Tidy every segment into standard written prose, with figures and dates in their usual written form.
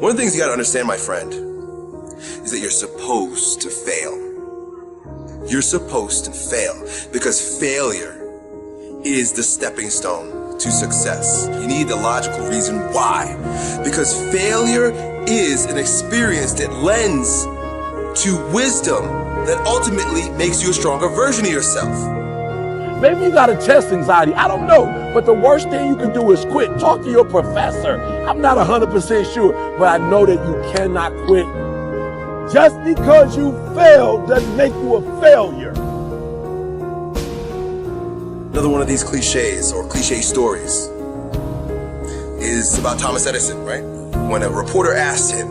One of the things you gotta understand, my friend, is that you're supposed to fail. You're supposed to fail because failure is the stepping stone to success. You need the logical reason why. Because failure is an experience that lends to wisdom that ultimately makes you a stronger version of yourself. Maybe you got a test anxiety, I don't know. But the worst thing you can do is quit. Talk to your professor. I'm not 100% sure, but I know that you cannot quit. Just because you failed doesn't make you a failure. Another one of these cliches or cliche stories is about Thomas Edison, right? When a reporter asked him,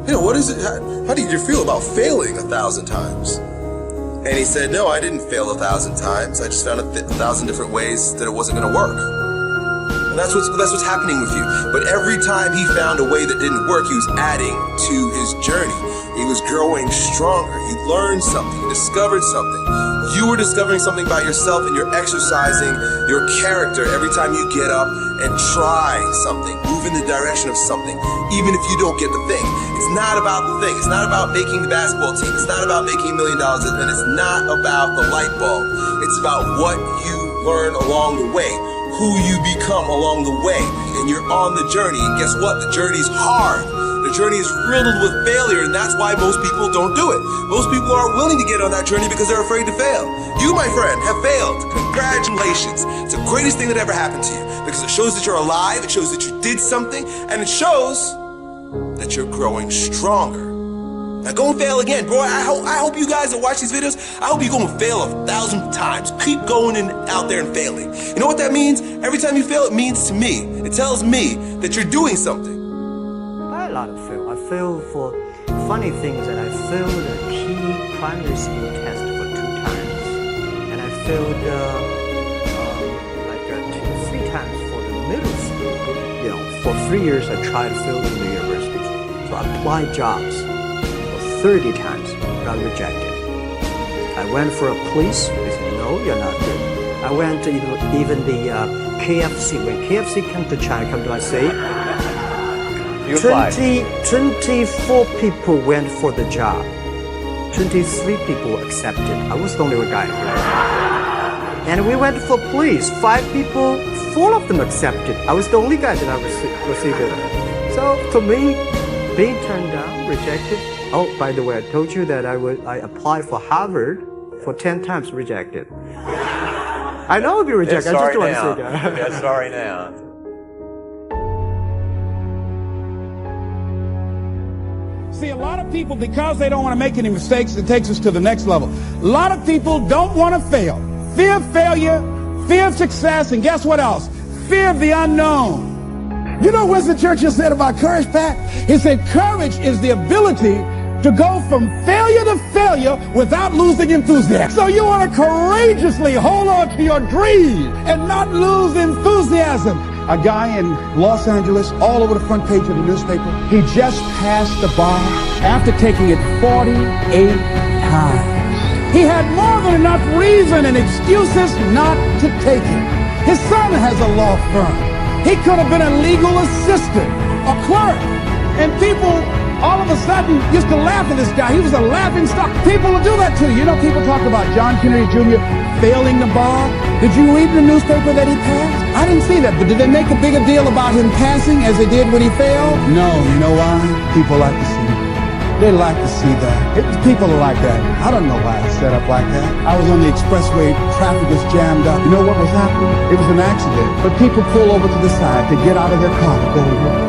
what is it? How did you feel about failing 1,000 times? And he said, no, I didn't fail 1,000 times. I just found 1,000 different ways that it wasn't going to work. And that's what's happening with you. But every time he found a way that didn't work, he was adding to his journey. He was growing stronger. He learned something. He discovered something. You were discovering something about yourself, and you're exercising your character every time you get up and try something, move in the direction of something, even if you don't get the thing. It's not about the thing. It's not about making the basketball team. It's not about making $1 million, and it's not about the light bulb. It's about what you learn along the way, who you become along the way, and you're on the journey. And guess what? The journey's hard. The journey is riddled with failure, and that's why most people don't do it. Most people aren't willing to get on that journey because they're afraid to fail. You, my friend, have failed. Congratulations. It's the greatest thing that ever happened to you because it shows that you're alive, it shows that you did something, and it shows that you're growing stronger. Now go and fail again, bro. I hope you guys that watch these videos, I hope you go and fail 1,000 times. Keep going out there and failing. You know what that means? Every time you fail, it means to me, it tells me that you're doing something. I had a lot of fail. I failed for funny things, and I failed a key primary school test for 2 times. And I failed 3 times for the middle school. For 3 years I tried to fail in the university. So I applied jobs. 30 times, got rejected. I went for a police, they said, no, you're not good. I went to even the KFC. When KFC came to China, come to I say, 24 people went for the job. 23 people accepted. I was the only guy. And we went for police. 5 people, 4 of them accepted. I was the only guy that I received it. So to me, being turned down, rejected. Oh, by the way, I told you that I applied for Harvard for 10 times, rejected. I know I'll be rejected. I just don't want to say that. Yeah, sorry now. See, a lot of people, because they don't want to make any mistakes, it takes us to the next level. A lot of people don't want to fail. Fear of failure, fear of success, and guess what else? Fear of the unknown. You know what Winston Churchill said about courage, Pat? He said, courage is the ability to go from failure to failure without losing enthusiasm. So you want to courageously hold on to your dream and not lose enthusiasm. A guy in Los Angeles, all over the front page of the newspaper, he just passed the bar after taking it 48 times. He had more than enough reason and excuses not to take it. His son has a law firm. He could have been a legal assistant, a clerk, and people all of a sudden used to laugh at this guy. He was a laughing stock. People will do that to you. You know, people talk about John Kennedy Jr. failing the bar. Did you read in the newspaper that he passed? I didn't see that, but did they make a bigger deal about him passing as they did when he failed? No, you know why? People like to see that. They like to see that. People are like that. I don't know why it's set up like that. I was on the expressway, traffic was jammed up. You know what was happening? It was an accident. But people pull over to the side to get out of their car to go to work,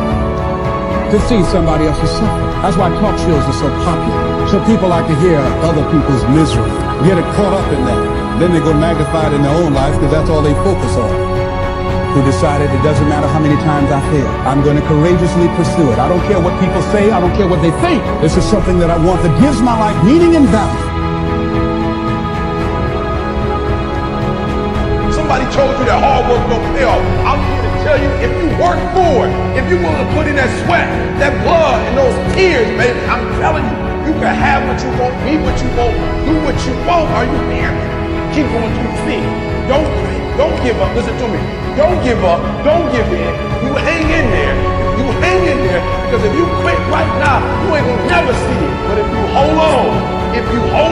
to see somebody else's suffering. That's why talk shows are so popular. So people like to hear other people's misery, get caught up in that. Then they go magnified in their own life because that's all they focus on. Who decided it doesn't matter how many times I fail. I'm going to courageously pursue it. I don't care what people say. I don't care what they think. This is something that I want that gives my life meaning and value. Somebody told you that hard work don't pay off. I'm here to tell you, if you work for it, if you're willing to put in that sweat, that blood, and those tears, baby, I'm telling you, you can have what you want, be what you want, do what you want. Are you hearing me? Keep going to your feet. Don't quit. Don't give up. Listen to me. Don't give up. Don't give in. You hang in there. You hang in there. Because if you quit right now, you ain't gonna never see it. But if you hold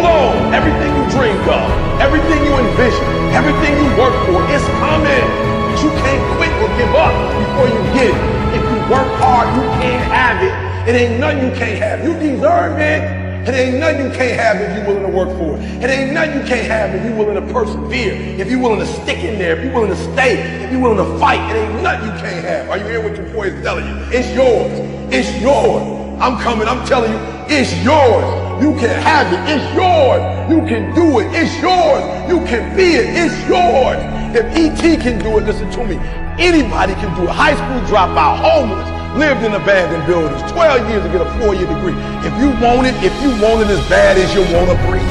on, everything you dreamed of, everything you envision, everything you work for, it's coming. But you can't quit or give up before you get it. If you work hard, you can't have it. It ain't nothing you can't have. You deserve it. It ain't nothing you can't have if you're willing to work for it. It ain't nothing you can't have if you're willing to persevere, if you're willing to stick in there, if you're willing to stay, if you're willing to fight. It ain't nothing you can't have. Are you hearing what your boy is telling you? It's yours. It's yours. I'm telling you, it's yours. You can have it. It's yours. You can do it. It's yours. You can be it. It's yours. If E.T. can do it, listen to me, anybody can do it. High school dropout, homeless, lived in abandoned buildings, 12 years to get a 4-year degree. If you want it as bad as you want to breathe,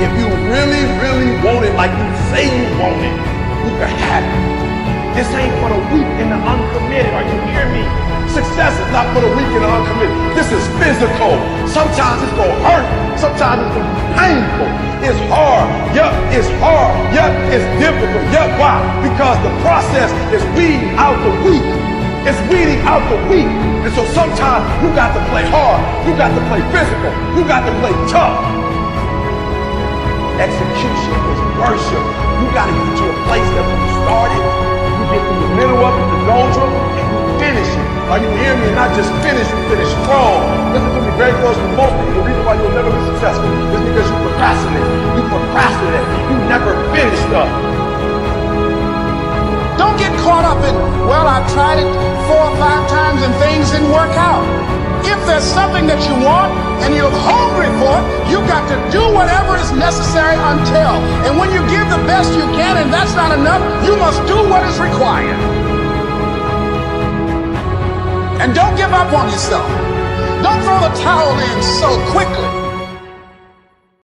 if you really, really want it like you say you want it, you can have it. This ain't for the weak and the uncommitted. Are you hearing me? Success is not for the weak and the uncommitted. This is physical. Sometimes it's gonna hurt. Sometimes it's gonna be painful. It's hard. Yup, it's hard. Yup, it's difficult. Yup, why? Because the process is weeding out the weak. It's weeding out the weak. And so sometimes you got to play hard. You got to play physical. You got to play tough. Execution is worship. You got to get to a place that when you started, you get to the middle of it, the doldrum, and you finish it. Are you hearing me? Not just finish, you finish strong. Listen to me very closely. Most people, the reason why you'll never be successful is because you procrastinate. You procrastinate. You never finish stuff. Don't get caught up in, well, I tried it 4 or 5 times and things didn't work out. If there's something that you want and you're hungry for it, you got to do whatever is necessary until. And when you give the best you can and that's not enough, you must do what is required. And don't give up on yourself. Don't throw the towel in so quickly.